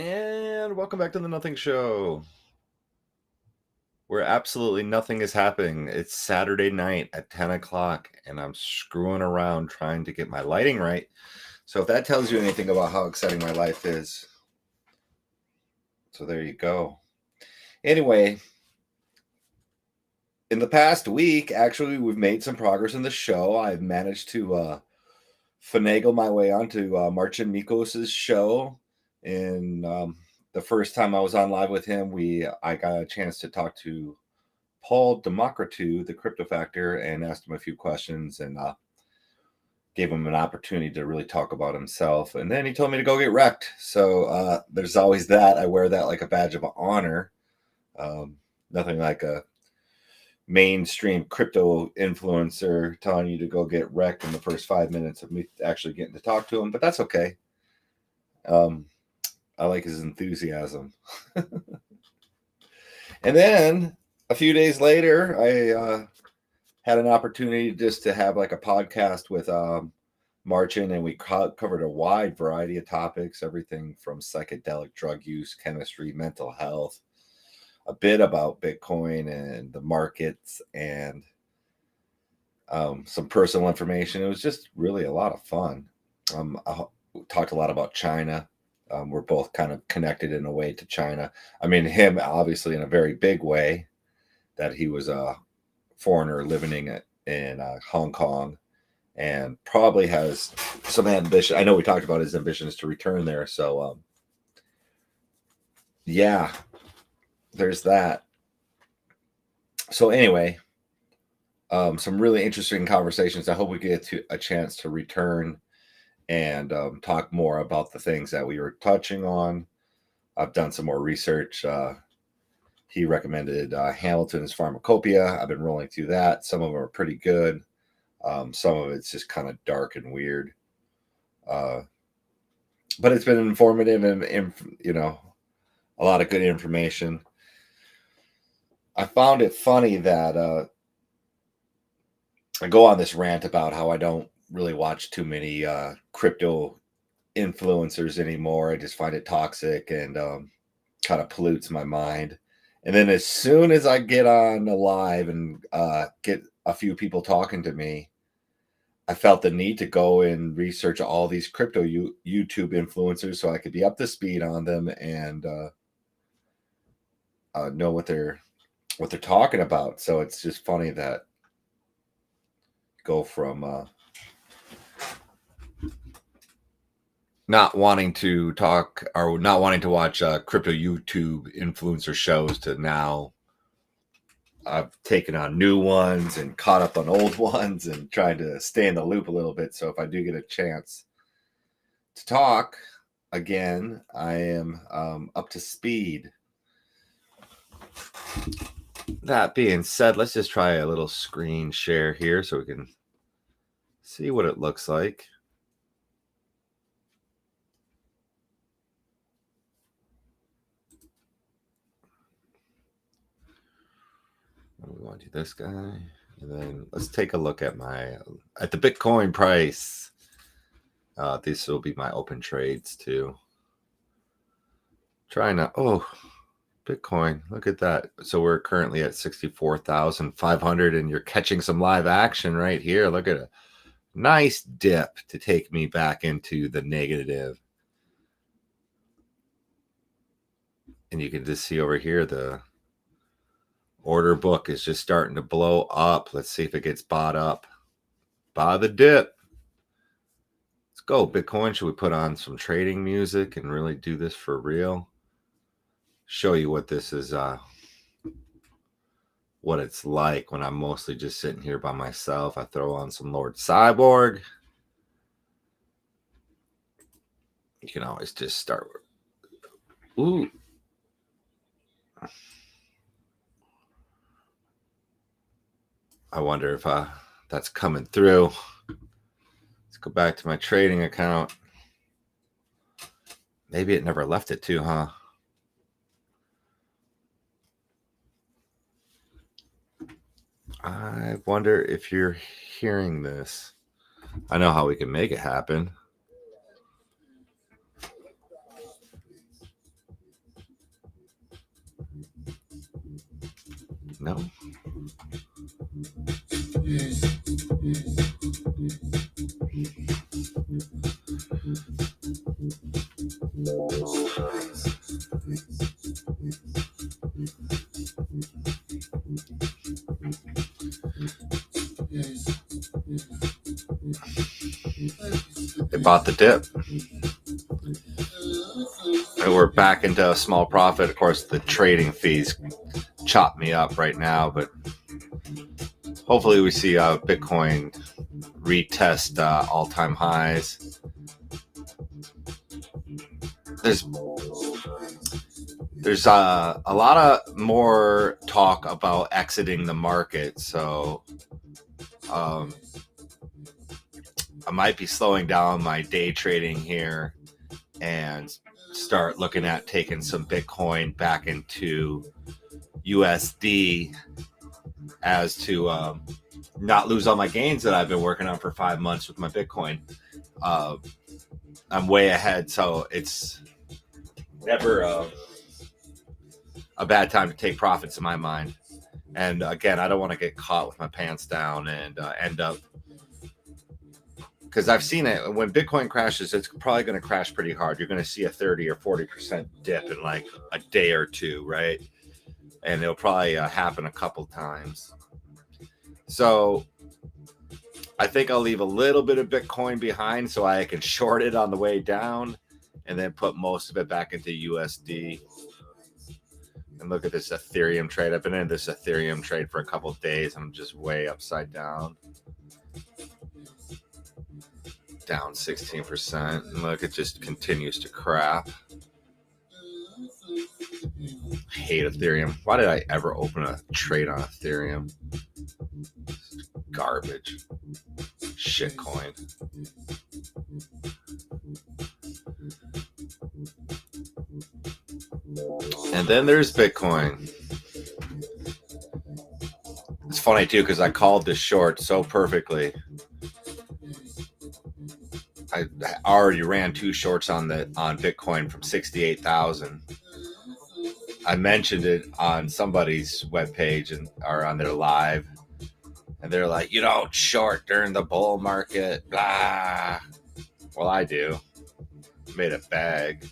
And welcome back to the Nothing Show, where absolutely nothing is happening. It's Saturday night at 10 o'clock, and I'm screwing around trying to get my lighting right. So if that tells you anything about how exciting my life is, so there you go. Anyway, in the past week, actually, we've made some progress in the show. I've managed to finagle my way onto Marcin Nikos's show. And the first time I was on live with him, I got a chance to talk to Paul Democritou, the Crypto Factor, and asked him a few questions and gave him an opportunity to really talk about himself. And then he told me to go get wrecked. So there's always that. I wear that like a badge of honor. Nothing like a mainstream crypto influencer telling you to go get wrecked in the first 5 minutes of me actually getting to talk to him, but that's okay. I like his enthusiasm. And then a few days later, I had an opportunity just to have like a podcast with Marcin, and we covered a wide variety of topics, everything from psychedelic drug use, chemistry, mental health, a bit about Bitcoin and the markets, and some personal information. It was just really a lot of fun. I talked a lot about China. We're both kind of connected in a way to China. I mean, him obviously in a very big way, that he was a foreigner living in Hong Kong and probably has some ambition. I know we talked about his ambitions to return there. So, yeah, there's that. So anyway, some really interesting conversations. I hope we get to a chance to return and talk more about the things that we were touching on. I've done some more research. He recommended Hamilton's Pharmacopoeia. I've been rolling through that. Some of them are pretty good. Some of it's just kind of dark and weird. But it's been informative and, a lot of good information. I found it funny that I go on this rant about how I don't really watch too many crypto influencers anymore. I just find it toxic and kind of pollutes my mind. And then as soon as I get on the live and get a few people talking to me, I felt the need to go and research all these crypto YouTube influencers so I could be up to speed on them and know what they're talking about. So it's just funny that go from not wanting to talk or not wanting to watch crypto YouTube influencer shows to now I've taken on new ones and caught up on old ones and trying to stay in the loop a little bit. So if I do get a chance to talk again, I am up to speed. That being said, let's just try a little screen share here so we can see what it looks like. We want to do this guy, and then let's take a look at the Bitcoin price. These will be my open trades too. Trying to Bitcoin, look at that. So we're currently at 64,500, and you're catching some live action right here. Look at a nice dip to take me back into the negative. And you can just see over here the order book is just starting to blow up. Let's see if it gets bought up by the dip. Let's go, Bitcoin. Should we put on some trading music and really do this for real? Show you what this is, what it's like when I'm mostly just sitting here by myself. I throw on some Lord Cyborg. You can always just start with, ooh. I wonder if that's coming through. Let's go back to my trading account. Maybe it never left it too, huh? I wonder if you're hearing this. I know how we can make it happen. No. They bought the dip. And we're back into a small profit. Of course, the trading fees chop me up right now, but hopefully we see Bitcoin retest all-time highs. There's a lot of more talk about exiting the market, so I might be slowing down my day trading here and start looking at taking some Bitcoin back into USD as to not lose all my gains that I've been working on for 5 months with my Bitcoin. I'm way ahead, so it's never a bad time to take profits in my mind. And again, I don't want to get caught with my pants down and end up, because I've seen it when Bitcoin crashes, it's probably going to crash pretty hard. You're going to see a 30 or 40% dip in like a day or two, right? And it'll probably happen a couple times. So I think I'll leave a little bit of Bitcoin behind so I can short it on the way down and then put most of it back into USD. And look at this Ethereum trade. I've been in this Ethereum trade for a couple of days. I'm just way upside down. Down 16%. And look, it just continues to crap. I hate Ethereum. Why did I ever open a trade on Ethereum? Garbage. Shit coin. And then there's Bitcoin. It's funny too because I called this short so perfectly. I already ran 2 shorts on Bitcoin from 68,000. I mentioned it on somebody's webpage or on their live, and they're like, "You don't short during the bull market, blah." Well, I do. Made a bag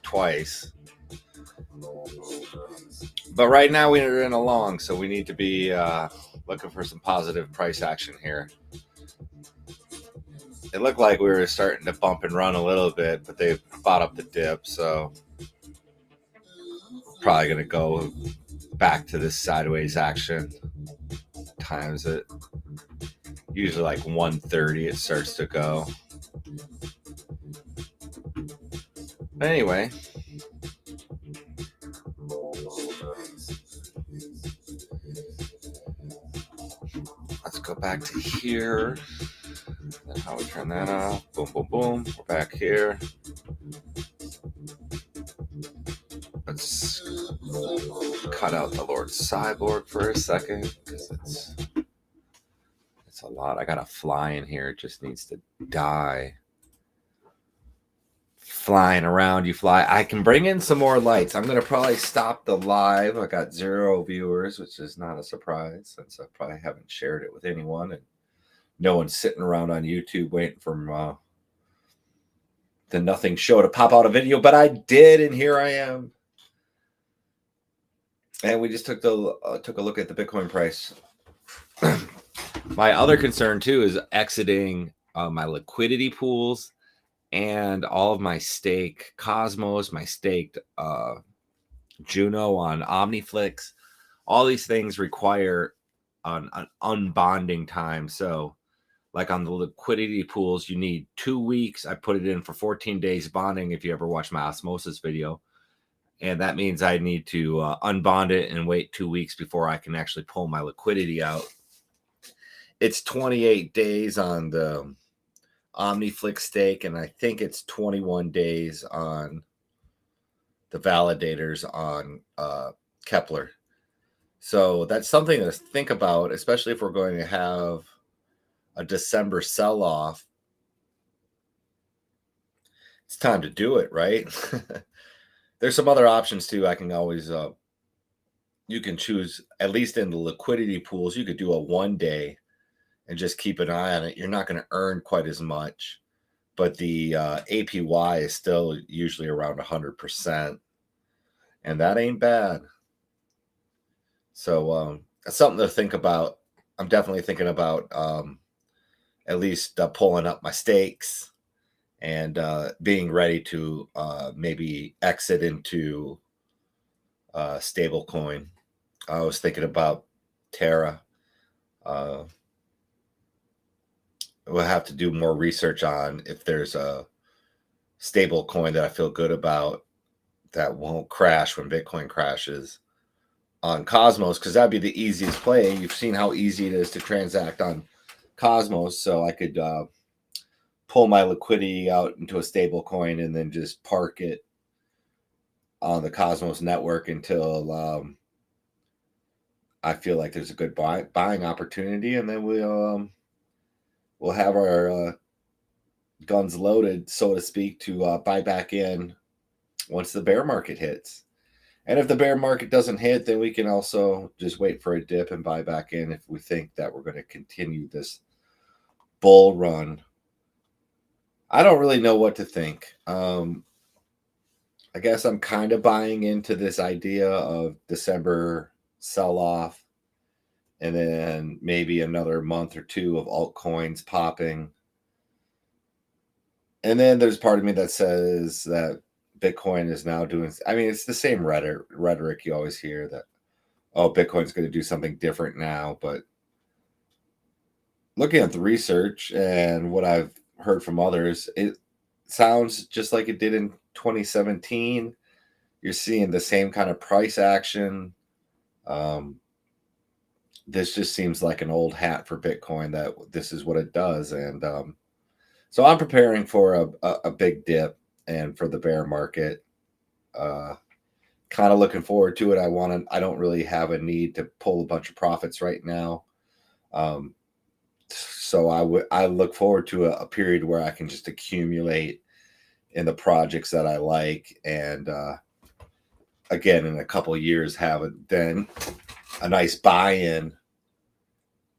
twice. But right now we're in a long, so we need to be looking for some positive price action here. It looked like we were starting to bump and run a little bit, but they bought up the dip, so probably going to go back to this sideways action. Times it. Usually like 130 it starts to go. Anyway. Let's go back to here. And how we turn that off. Boom, boom, boom. We're back here. Let's cut out the Lord Cyborg for a second because it's a lot. I got a fly in here. It just needs to die. Flying around, you fly. I can bring in some more lights. I'm going to probably stop the live. I got 0 viewers, which is not a surprise since I probably haven't shared it with anyone. And no one's sitting around on YouTube waiting for the nothing show to pop out a video, but I did, and here I am. And we just took a look at the Bitcoin price. My other concern too is exiting my liquidity pools and all of my stake Cosmos, my staked Juno on OmniFlix. All these things require an unbonding time. So like on the liquidity pools, you need 2 weeks. I put it in for 14 days bonding if you ever watch my osmosis video. And that means I need to unbond it and wait 2 weeks before I can actually pull my liquidity out. It's 28 days on the OmniFlix stake, and I think it's 21 days on the validators on Kepler. So that's something to think about, especially if we're going to have a December sell-off. It's time to do it, right? There's some other options too. I can always you can choose, at least in the liquidity pools, you could do a 1 day and just keep an eye on it. You're not going to earn quite as much, but the APY is still usually around 100%, and that ain't bad. So that's something to think about. I'm definitely thinking about at least pulling up my stakes and being ready to maybe exit into stable coin. I was thinking about Terra. Uh, we'll have to do more research on if there's a stable coin that I feel good about that won't crash when Bitcoin crashes on Cosmos, because that'd be the easiest play. You've seen how easy it is to transact on Cosmos, so I could pull my liquidity out into a stable coin and then just park it on the Cosmos network until I feel like there's a good buying opportunity, and then we'll have our guns loaded, so to speak, to buy back in once the bear market hits. And if the bear market doesn't hit, then we can also just wait for a dip and buy back in if we think that we're going to continue this bull run. I don't really know what to think. I guess I'm kind of buying into this idea of December sell off and then maybe another month or two of altcoins popping. And then there's part of me that says that Bitcoin is now doing, I mean, it's the same rhetoric you always hear that, oh, Bitcoin's going to do something different now. But looking at the research and what I've heard from others, it sounds just like it did in 2017. You're seeing the same kind of price action. This just seems like an old hat for Bitcoin, that this is what it does. And so I'm preparing for a big dip and for the bear market. Kind of looking forward to it. I don't really have a need to pull a bunch of profits right now. So I look forward to a period where I can just accumulate in the projects that I like, and again, in a couple of years, have then a nice buy-in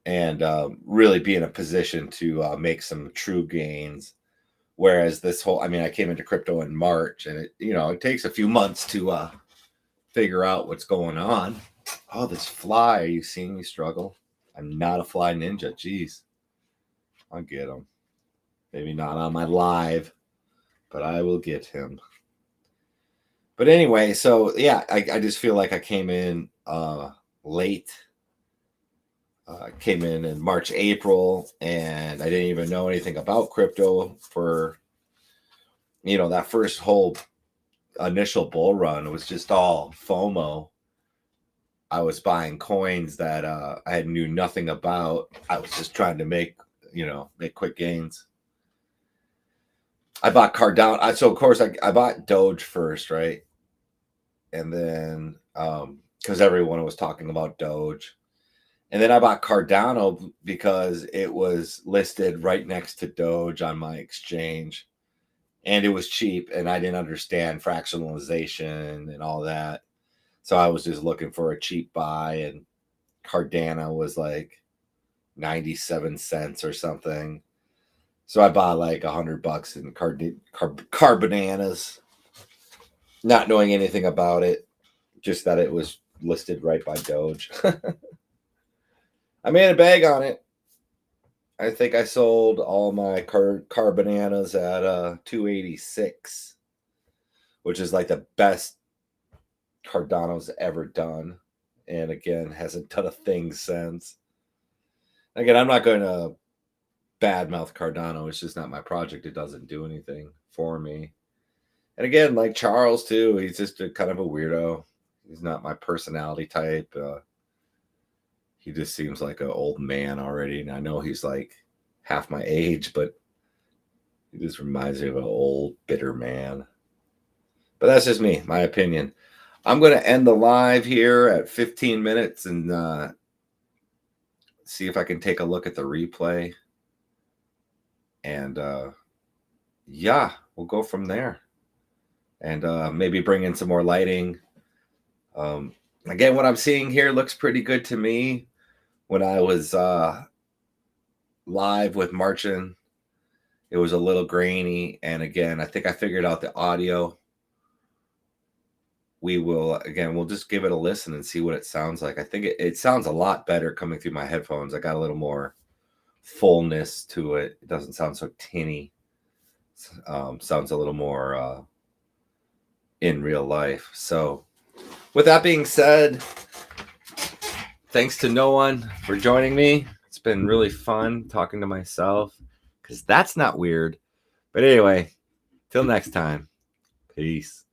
and really be in a position to make some true gains. Whereas this whole, I mean, I came into crypto in March, and it takes a few months to figure out what's going on. Oh, this fly! Are you seeing me struggle? I'm not a fly ninja. Jeez, I'll get him. Maybe not on my live, but I will get him. But anyway, so yeah, I just feel like I came in late. Came in March, April, and I didn't even know anything about crypto for that first whole initial bull run. It was just all FOMO. I was buying coins that I knew nothing about. I was just trying to make quick gains. I bought Cardano. So of course I bought Doge first, right? And then because everyone was talking about Doge. And then I bought Cardano because it was listed right next to Doge on my exchange. And it was cheap, and I didn't understand fractionalization and all that. So I was just looking for a cheap buy, and Cardano was like 97 cents or something. So I bought like $100 in Carbananas, not knowing anything about it, just that it was listed right by Doge. I made a bag on it. I think I sold all my Carbananas at 286, which is like the best Cardano's ever done. And again, hasn't done a thing since. Again, I'm not going to badmouth Cardano. It's just not my project. It doesn't do anything for me. And again, like Charles too, he's just kind of a weirdo. He's not my personality type. He just seems like an old man already. And I know he's like half my age, but he just reminds me of an old, bitter man. But that's just me, my opinion. I'm going to end the live here at 15 minutes and see if I can take a look at the replay. And yeah, we'll go from there. And maybe bring in some more lighting. Again, what I'm seeing here looks pretty good to me. When I was live with Marchin, it was a little grainy. And again, I think I figured out the audio. We'll just give it a listen and see what it sounds like. I think it sounds a lot better coming through my headphones. I got a little more fullness to it. It doesn't sound so tinny. Sounds a little more in real life. So with that being said, thanks to no one for joining me. It's been really fun talking to myself because that's not weird. But anyway, till next time, peace.